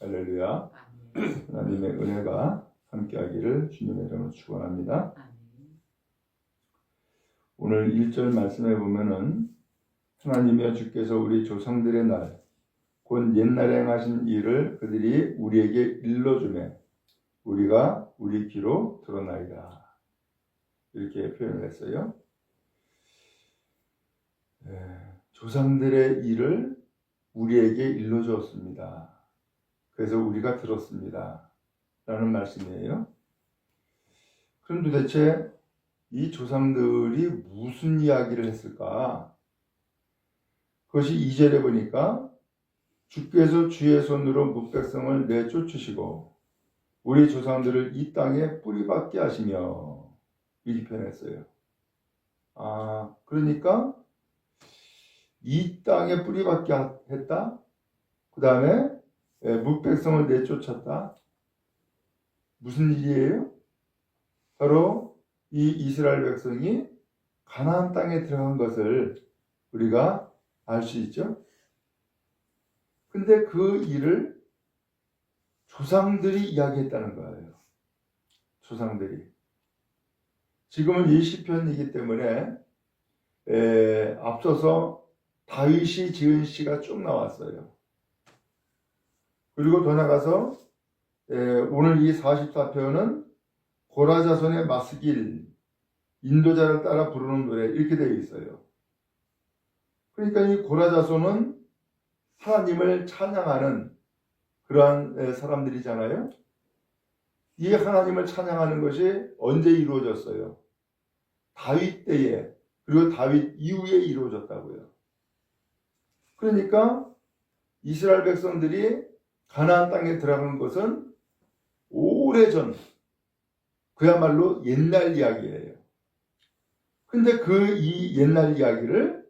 할렐루야. 하나님의 은혜가 함께하기를 주님의 이름으로 축원합니다. 오늘 1절 말씀에 보면은 하나님이여 주께서 우리 조상들의 날 곧 옛날에 행하신 일을 그들이 우리에게 일러주매 우리가 우리 귀로 들었나이다. 이렇게 표현을 했어요. 조상들의 일을 우리에게 일러주었습니다. 그래서 우리가 들었습니다. 라는 말씀이에요. 그럼 도대체 이 조상들이 무슨 이야기를 했을까? 그것이 2절에 보니까 주께서 주의 손으로 뭇백성을 내쫓으시고 우리 조상들을 이 땅에 뿌리박게 하시며 이렇게 표현했어요. 그러니까 이 땅에 뿌리박게 했다. 그 다음에 뭇백성을 내쫓았다. 무슨 일이에요? 바로 이 이스라엘 백성이 가나안 땅에 들어간 것을 우리가 알 수 있죠. 근데 그 일을 조상들이 이야기했다는 거예요. 조상들이. 지금은 이 시편이기 때문에 앞서서 다윗이 지은 시가 쭉 나왔어요. 그리고 더 나가서 오늘 이 44편은 고라자손의 마스길, 인도자를 따라 부르는 노래 이렇게 되어 있어요. 그러니까 이 고라자손은 하나님을 찬양하는 그러한 사람들이잖아요. 이 하나님을 찬양하는 것이 언제 이루어졌어요? 다윗 때에, 그리고 다윗 이후에 이루어졌다고요. 그러니까 이스라엘 백성들이 가나안 땅에 들어간 것은 오래전, 그야말로 옛날 이야기예요. 근데 이 옛날 이야기를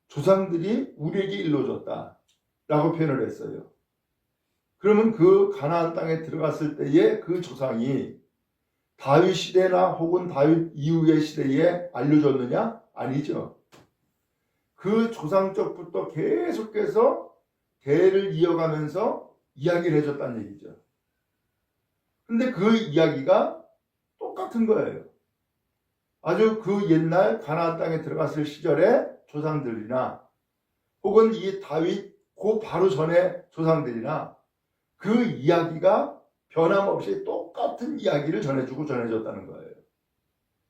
조상들이 우리에게 일러줬다라고 표현을 했어요. 그러면 그 가나안 땅에 들어갔을 때의 그 조상이 다윗 시대나 혹은 다윗 이후의 시대에 알려줬느냐? 아니죠. 그 조상적부터 계속해서 대를 이어가면서 이야기를 해줬다는 얘기죠. 근데 그 이야기가 똑같은 거예요. 아주 그 옛날 가나안 땅에 들어갔을 시절의 조상들이나 혹은 이 다윗 그 바로 전에 조상들이나 그 이야기가 변함없이 똑같은 이야기를 전해줬다는 거예요.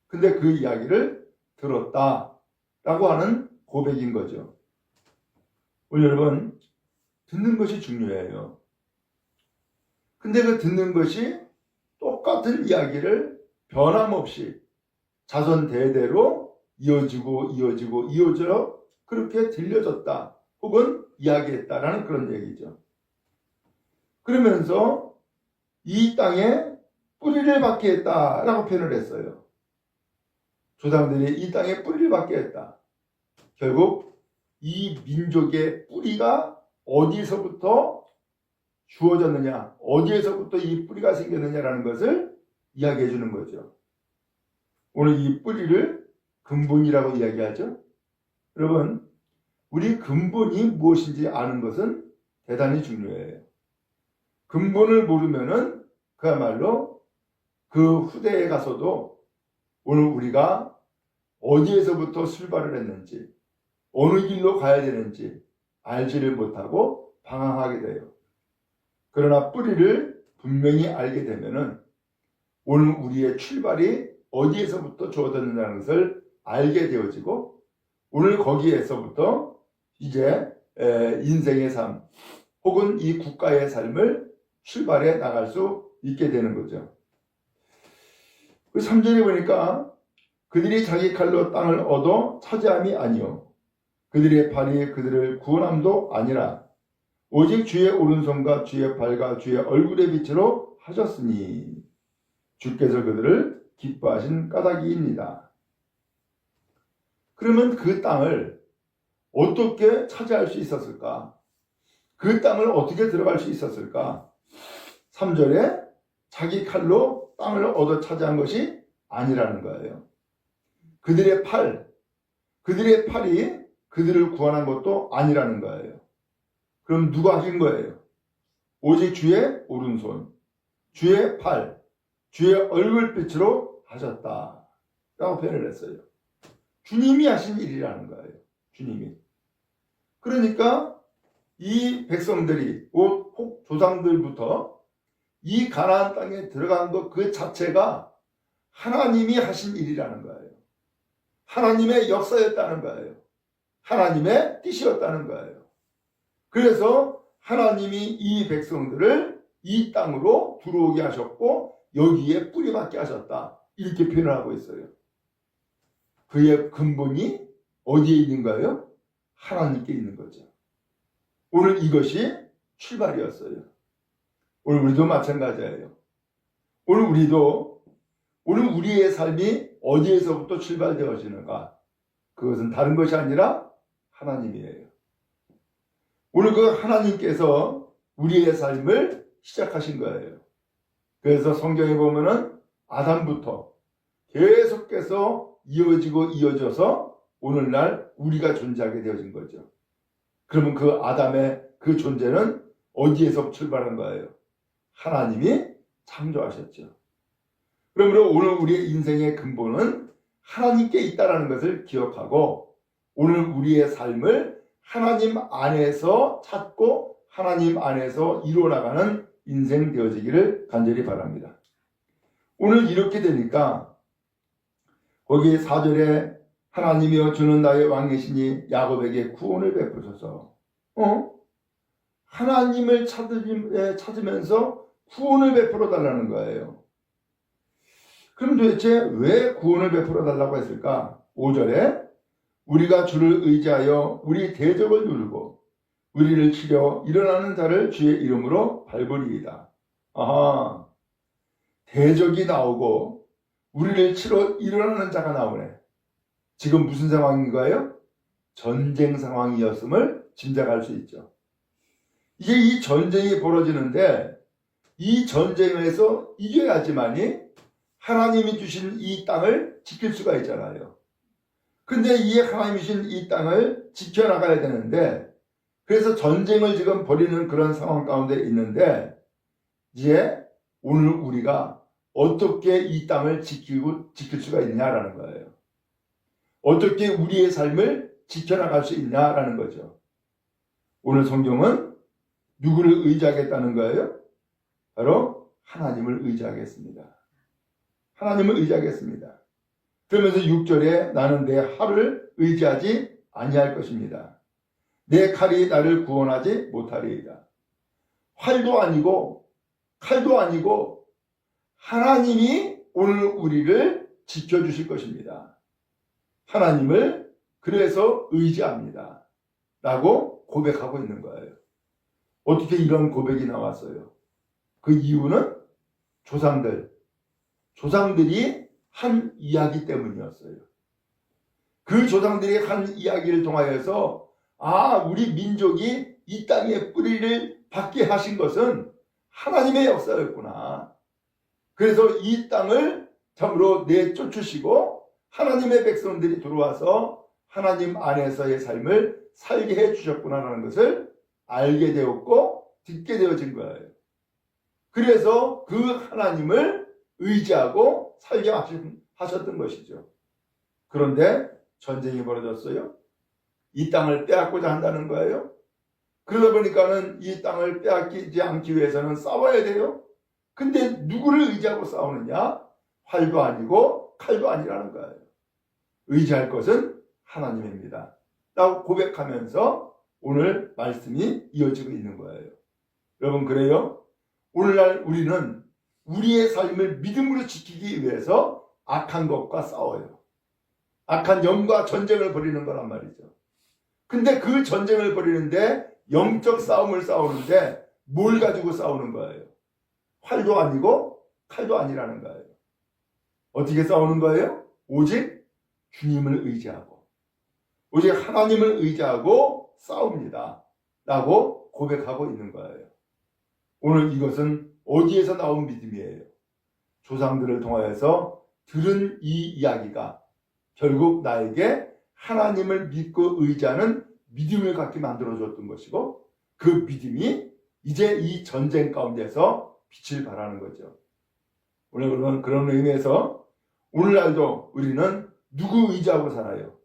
근데 그 이야기를 들었다라고 하는 고백인 거죠. 우리 여러분, 듣는 것이 중요해요. 근데 그 듣는 것이 똑같은 이야기를 변함없이 자손 대대로 이어져 그렇게 들려졌다 혹은 이야기했다라는 그런 얘기죠. 그러면서 이 땅에 뿌리를 박게 했다라고 표현을 했어요. 조상들이 이 땅에 뿌리를 박게 했다. 결국 이 민족의 뿌리가 어디서부터 주어졌느냐, 어디에서부터 이 뿌리가 생겼느냐라는 것을 이야기해 주는 거죠. 오늘 이 뿌리를 근본이라고 이야기하죠. 여러분, 우리 근본이 무엇인지 아는 것은 대단히 중요해요. 근본을 모르면은 그야말로 그 후대에 가서도 오늘 우리가 어디에서부터 출발을 했는지, 어느 길로 가야 되는지 알지를 못하고 방황하게 돼요. 그러나 뿌리를 분명히 알게 되면은 오늘 우리의 출발이 어디에서부터 주어졌느냐는 것을 알게 되어지고 오늘 거기에서부터 이제 인생의 삶 혹은 이 국가의 삶을 출발해 나갈 수 있게 되는 거죠. 그 3절에 보니까 그들이 자기 칼로 땅을 얻어 차지함이 아니요 그들의 팔이 그들을 구원함도 아니라 오직 주의 오른손과 주의 발과 주의 얼굴의 빛으로 하셨으니 주께서 그들을 기뻐하신 까닭이입니다. 그러면 그 땅을 어떻게 차지할 수 있었을까? 그 땅을 어떻게 들어갈 수 있었을까? 3절에 자기 칼로 땅을 얻어 차지한 것이 아니라는 거예요. 그들의 팔이 그들을 구원한 것도 아니라는 거예요. 그럼 누가 하신 거예요? 오직 주의 오른손, 주의 팔, 주의 얼굴빛으로 하셨다 라고 표현을 했어요. 주님이 하신 일이라는 거예요. 주님이. 그러니까 이 백성들이 혹 조상들부터 이 가나안 땅에 들어간 것 그 자체가 하나님이 하신 일이라는 거예요. 하나님의 역사였다는 거예요. 하나님의 뜻이었다는 거예요. 그래서 하나님이 이 백성들을 이 땅으로 들어오게 하셨고 여기에 뿌리박게 하셨다. 이렇게 표현하고 있어요. 그의 근본이 어디에 있는 거예요? 하나님께 있는 거죠. 오늘 이것이 출발이었어요. 오늘 우리도 마찬가지예요. 오늘 우리의 삶이 어디에서부터 출발되어지는가? 그것은 다른 것이 아니라 하나님이에요. 오늘 그 하나님께서 우리의 삶을 시작하신 거예요. 그래서 성경에 보면은 아담부터 계속해서 이어져서 오늘날 우리가 존재하게 되어진 거죠. 그러면 그 아담의 그 존재는 어디에서 출발한 거예요? 하나님이 창조하셨죠. 그러므로 오늘 우리의 인생의 근본은 하나님께 있다는 것을 기억하고 오늘 우리의 삶을 하나님 안에서 찾고 하나님 안에서 이루어나가는 인생 되어지기를 간절히 바랍니다. 오늘 이렇게 되니까 거기 4절에 하나님이여 주는 나의 왕이시니 야곱에게 구원을 베푸소서. 하나님을 찾으면서 구원을 베풀어 달라는 거예요. 그럼 도대체 왜 구원을 베풀어 달라고 했을까? 5절에 우리가 주를 의지하여 우리 대적을 누르고 우리를 치려 일어나는 자를 주의 이름으로 밟으리이다. 아하, 대적이 나오고 우리를 치러 일어나는 자가 나오네. 지금 무슨 상황인가요? 전쟁 상황이었음을 짐작할 수 있죠. 이게 이 전쟁이 벌어지는데 이 전쟁에서 이겨야지만이 하나님이 주신 이 땅을 지킬 수가 있잖아요. 근데 이 하나님이 주신 이 땅을 지켜나가야 되는데 그래서 전쟁을 지금 벌이는 그런 상황 가운데 있는데 이제 오늘 우리가 어떻게 이 땅을 지킬 수가 있냐라는 거예요. 어떻게 우리의 삶을 지켜나갈 수 있냐라는 거죠. 오늘 성경은 누구를 의지하겠다는 거예요? 바로 하나님을 의지하겠습니다. 하나님을 의지하겠습니다. 그러면서 6절에 나는 내 활을 의지하지 아니할 것입니다. 내 칼이 나를 구원하지 못하리이다. 활도 아니고 칼도 아니고 하나님이 오늘 우리를 지켜주실 것입니다. 하나님을 그래서 의지합니다. 라고 고백하고 있는 거예요. 어떻게 이런 고백이 나왔어요? 그 이유는 조상들이 한 이야기 때문이었어요. 그 조상들이 한 이야기를 통하여서 우리 민족이 이 땅에 뿌리를 받게 하신 것은 하나님의 역사였구나. 그래서 이 땅을 참으로 내쫓으시고 하나님의 백성들이 들어와서 하나님 안에서의 삶을 살게 해주셨구나라는 것을 알게 되었고 듣게 되어진 거예요. 그래서 그 하나님을 의지하고 살게 하셨던 것이죠. 그런데 전쟁이 벌어졌어요. 이 땅을 빼앗고자 한다는 거예요. 그러다 보니까는 이 땅을 빼앗기지 않기 위해서는 싸워야 돼요. 근데 누구를 의지하고 싸우느냐? 활도 아니고 칼도 아니라는 거예요. 의지할 것은 하나님입니다. 라고 고백하면서 오늘 말씀이 이어지고 있는 거예요. 여러분 그래요? 오늘날 우리는 우리의 삶을 믿음으로 지키기 위해서 악한 것과 싸워요. 악한 영과 전쟁을 벌이는 거란 말이죠. 근데 그 전쟁을 벌이는데 영적 싸움을 싸우는데 뭘 가지고 싸우는 거예요? 활도 아니고 칼도 아니라는 거예요. 어떻게 싸우는 거예요? 오직 주님을 의지하고 오직 하나님을 의지하고 싸웁니다. 라고 고백하고 있는 거예요. 오늘 이것은 어디에서 나온 믿음이에요? 조상들을 통하여서 들은 이 이야기가 결국 나에게 하나님을 믿고 의지하는 믿음을 갖게 만들어줬던 것이고 그 믿음이 이제 이 전쟁 가운데서 빛을 발하는 거죠. 오늘 그러면 그런 의미에서 오늘날도 우리는 누구 의지하고 살아요?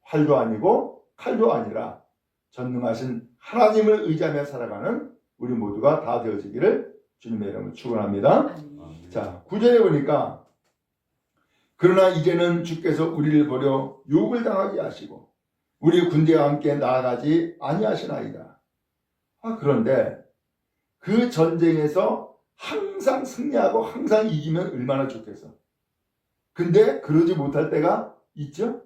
활도 아니고 칼도 아니라 전능하신 하나님을 의지하며 살아가는 우리 모두가 다 되어지기를 주님의 이름으로 축원합니다. 자, 9절에 보니까 그러나 이제는 주께서 우리를 버려 욕을 당하게 하시고 우리 군대와 함께 나아가지 아니하시나이다. 그런데 그 전쟁에서 항상 승리하고 항상 이기면 얼마나 좋겠어. 근데 그러지 못할 때가 있죠.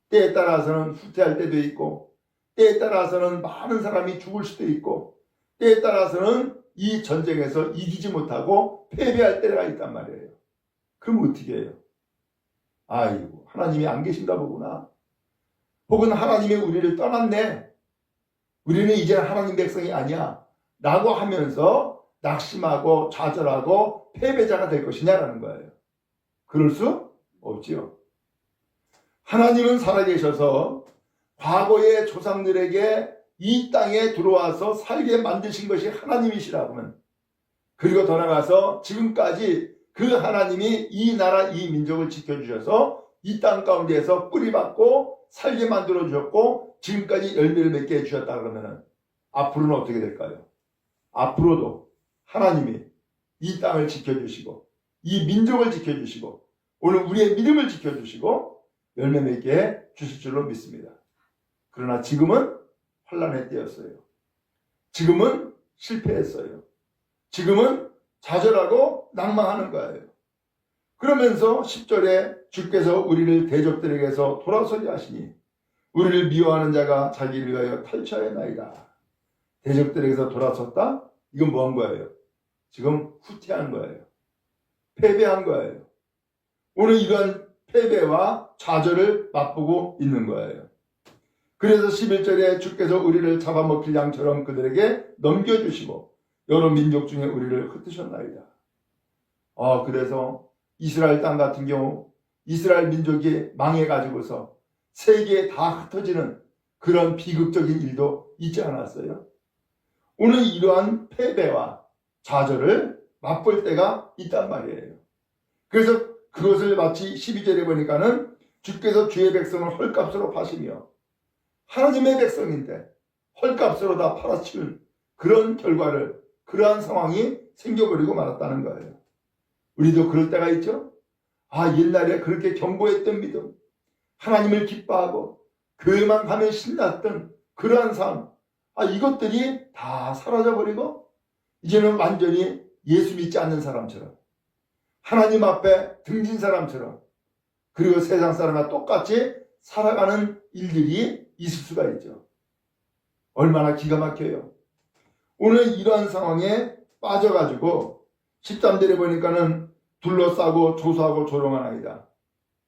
때에 따라서는 후퇴할 때도 있고, 때에 따라서는 많은 사람이 죽을 수도 있고, 때에 따라서는 이 전쟁에서 이기지 못하고 패배할 때가 있단 말이에요. 그럼 어떻게 해요? 아이고, 하나님이 안 계신가 보구나. 혹은 하나님이 우리를 떠났네. 우리는 이제 하나님 백성이 아니야. 라고 하면서 낙심하고 좌절하고 패배자가 될 것이냐라는 거예요. 그럴 수 없지요. 하나님은 살아계셔서 과거의 조상들에게 이 땅에 들어와서 살게 만드신 것이 하나님이시라고는, 그리고 더 나아가서 지금까지 그 하나님이 이 나라 이 민족을 지켜주셔서 이 땅 가운데에서 뿌리박고 살게 만들어 주셨고 지금까지 열매를 맺게 해주셨다 그러면은 앞으로는 어떻게 될까요? 앞으로도 하나님이 이 땅을 지켜주시고 이 민족을 지켜주시고 오늘 우리의 믿음을 지켜주시고 열매 맺게 해 주실 줄로 믿습니다. 그러나 지금은 환난의 때였어요. 지금은 실패했어요. 지금은 좌절하고 낭망하는 거예요. 그러면서 10절에 주께서 우리를 대적들에게서 돌아서게 하시니 우리를 미워하는 자가 자기를 위하여 탈취하였나이다. 대적들에게서 돌아섰다? 이건 뭐 한 거예요? 지금 후퇴한 거예요. 패배한 거예요. 오늘 이러한 패배와 좌절을 맛보고 있는 거예요. 그래서 11절에 주께서 우리를 잡아먹힐 양처럼 그들에게 넘겨주시고 여러 민족 중에 우리를 흩으셨나이다. 그래서 이스라엘 땅 같은 경우 이스라엘 민족이 망해가지고서 세계에 다 흩어지는 그런 비극적인 일도 있지 않았어요? 오늘 이러한 패배와 좌절을 맛볼 때가 있단 말이에요. 그래서 그것을 마치 12절에 보니까는 주께서 주의 백성을 헐값으로 파시며 하나님의 백성인데 헐값으로 다 팔아치운 그런 결과를, 그러한 상황이 생겨버리고 말았다는 거예요. 우리도 그럴 때가 있죠? 옛날에 그렇게 견고했던 믿음, 하나님을 기뻐하고 교회만 가면 신났던 그러한 삶, 이것들이 다 사라져버리고 이제는 완전히 예수 믿지 않는 사람처럼, 하나님 앞에 등진 사람처럼, 그리고 세상 사람과 똑같이 살아가는 일들이 있을 수가 있죠. 얼마나 기가 막혀요. 오늘 이러한 상황에 빠져가지고 13절에 보니까는 둘러싸고 조소하고 조롱하나이다.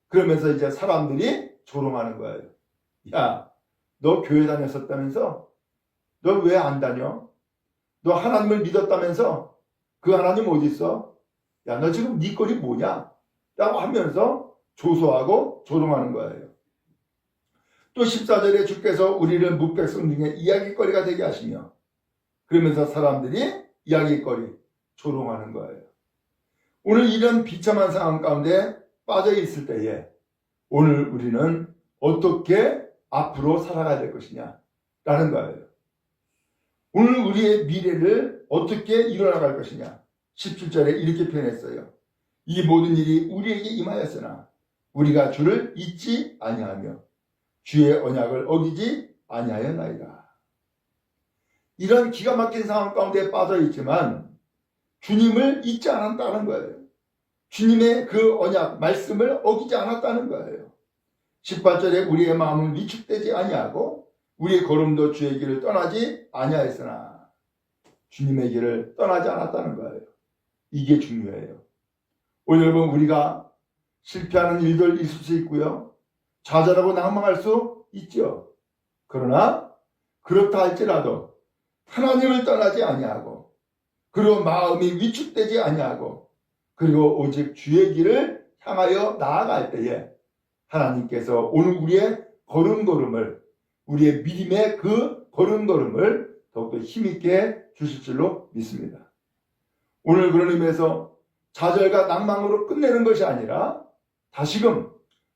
그러면서 이제 사람들이 조롱하는 거예요. 야, 너 교회 다녔었다면서? 너 왜 안 다녀? 너 하나님을 믿었다면서? 그 하나님 어디 있어? 야, 너 지금 네 꼴이 뭐냐? 라고 하면서 조소하고 조롱하는 거예요. 또 14절에 주께서 우리를 뭇백성 중에 이야기거리가 되게 하시며 그러면서 사람들이 이야기거리, 조롱하는 거예요. 오늘 이런 비참한 상황 가운데 빠져 있을 때에 오늘 우리는 어떻게 앞으로 살아가야 될 것이냐 라는 거예요. 오늘 우리의 미래를 어떻게 이뤄나갈 것이냐. 17절에 이렇게 표현했어요. 이 모든 일이 우리에게 임하였으나 우리가 주를 잊지 아니하며 주의 언약을 어기지 아니하였나이다. 이런 기가 막힌 상황 가운데 빠져 있지만 주님을 잊지 않았다는 거예요. 주님의 그 언약, 말씀을 어기지 않았다는 거예요. 18절에 우리의 마음은 위축되지 아니하고 우리의 걸음도 주의 길을 떠나지 아니하였으나 주님의 길을 떠나지 않았다는 거예요. 이게 중요해요. 오늘 여러분 우리가 실패하는 일들 있을 수 있고요. 좌절하고 낭망할 수 있죠. 그러나 그렇다 할지라도 하나님을 떠나지 아니하고 그리고 마음이 위축되지 아니하고 그리고 오직 주의 길을 향하여 나아갈 때에 하나님께서 오늘 우리의 걸음걸음을, 우리의 믿음의 그 걸음걸음을 더욱더 힘있게 주실 줄로 믿습니다. 오늘 그런 의미에서 좌절과 낭망으로 끝내는 것이 아니라 다시금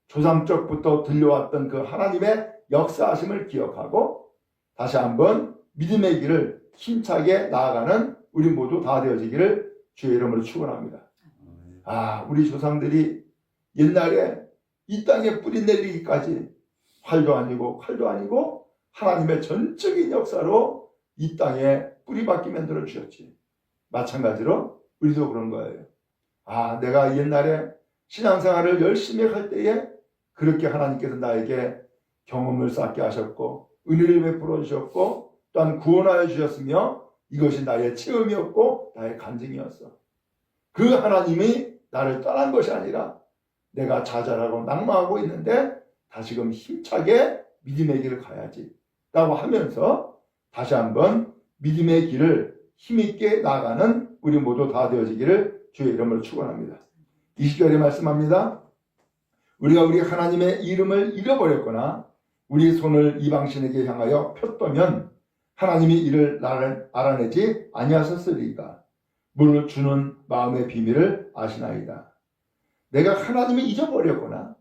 조상적부터 들려왔던 그 하나님의 역사하심을 기억하고 다시 한번 믿음의 길을 힘차게 나아가는 우리 모두 다 되어지기를 주의 이름으로 축원합니다. 우리 조상들이 옛날에 이 땅에 뿌리 내리기까지 활도 아니고 칼도 아니고 하나님의 전적인 역사로 이 땅에 뿌리박기 만들어 주셨지. 마찬가지로 우리도 그런 거예요. 내가 옛날에 신앙생활을 열심히 할 때에 그렇게 하나님께서 나에게 경험을 쌓게 하셨고 은혜를 베풀어 주셨고 또한 구원하여 주셨으며 이것이 나의 체험이었고 나의 간증이었어. 그 하나님이 나를 떠난 것이 아니라 내가 좌절하고 낭망하고 있는데 다시금 힘차게 믿음의 길을 가야지 라고 하면서 다시 한번 믿음의 길을 힘있게 나가는 우리 모두 다 되어지기를 주의 이름으로 축원합니다. 20절에 말씀합니다. 우리가 우리 하나님의 이름을 잃어버렸거나 우리 손을 이방신에게 향하여 폈다면 하나님이 이를 나를 알아내지 아니하셨으리까. 물을 주는 마음의 비밀을 아시나이다. 내가 하나님을 잊어버렸거나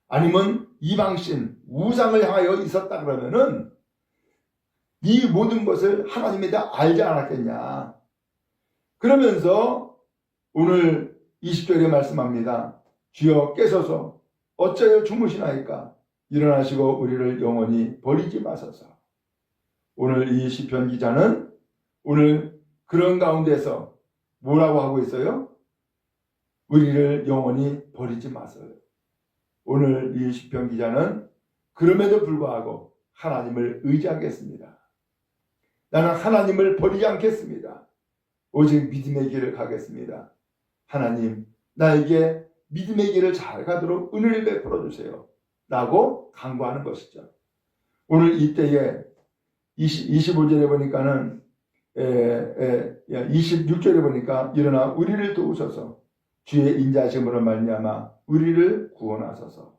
아니면 이방신 우상을 향하여 있었다 그러면은 이 모든 것을 하나님에 대해 알지 않았겠냐. 그러면서 오늘 20절에 말씀합니다. 주여 깨소서 어찌하여 주무시나이까. 일어나시고 우리를 영원히 버리지 마소서. 오늘 이 시편 기자는 오늘 그런 가운데서 뭐라고 하고 있어요? 우리를 영원히 버리지 마세요. 오늘 이 시편 기자는 그럼에도 불구하고 하나님을 의지하겠습니다. 나는 하나님을 버리지 않겠습니다. 오직 믿음의 길을 가겠습니다. 하나님, 나에게 믿음의 길을 잘 가도록 은혜를 베풀어 주세요. 라고 간구하는 것이죠. 오늘 이때에 25절에 보니까는 26절에 보니까 일어나 우리를 도우소서 주의 인자하심으로 말미암아 우리를 구원하소서.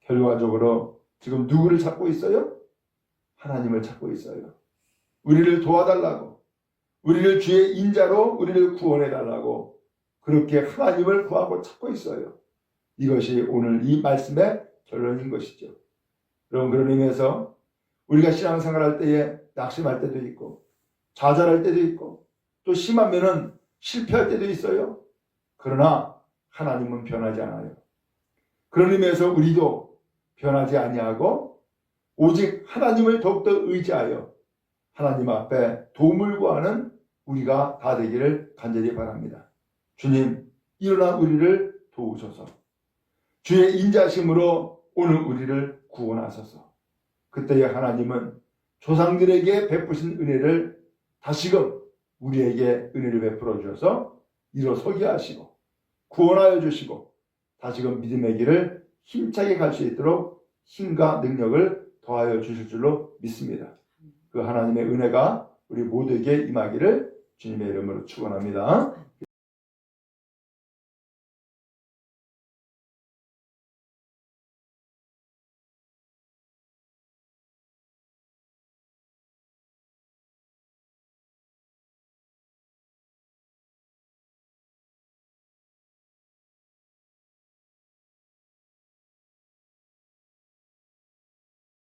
결과적으로 지금 누구를 찾고 있어요? 하나님을 찾고 있어요. 우리를 도와달라고, 우리를 주의 인자로 우리를 구원해달라고 그렇게 하나님을 구하고 찾고 있어요. 이것이 오늘 이 말씀의 결론인 것이죠. 여러분, 그런 의미에서 우리가 신앙생활할 때에 낙심할 때도 있고 좌절할 때도 있고 또 심하면은 실패할 때도 있어요. 그러나 하나님은 변하지 않아요. 그런 의미에서 우리도 변하지 아니하고 오직 하나님을 더욱더 의지하여 하나님 앞에 도움을 구하는 우리가 다 되기를 간절히 바랍니다. 주님, 일어나 우리를 도우소서. 주의 인자심으로 오늘 우리를 구원하소서. 그때에 하나님은 조상들에게 베푸신 은혜를 다시금 우리에게 은혜를 베풀어 주셔서 일어서게 하시고 구원하여 주시고 다시금 믿음의 길을 힘차게 갈 수 있도록 힘과 능력을 더하여 주실 줄로 믿습니다. 그 하나님의 은혜가 우리 모두에게 임하기를 주님의 이름으로 축원합니다.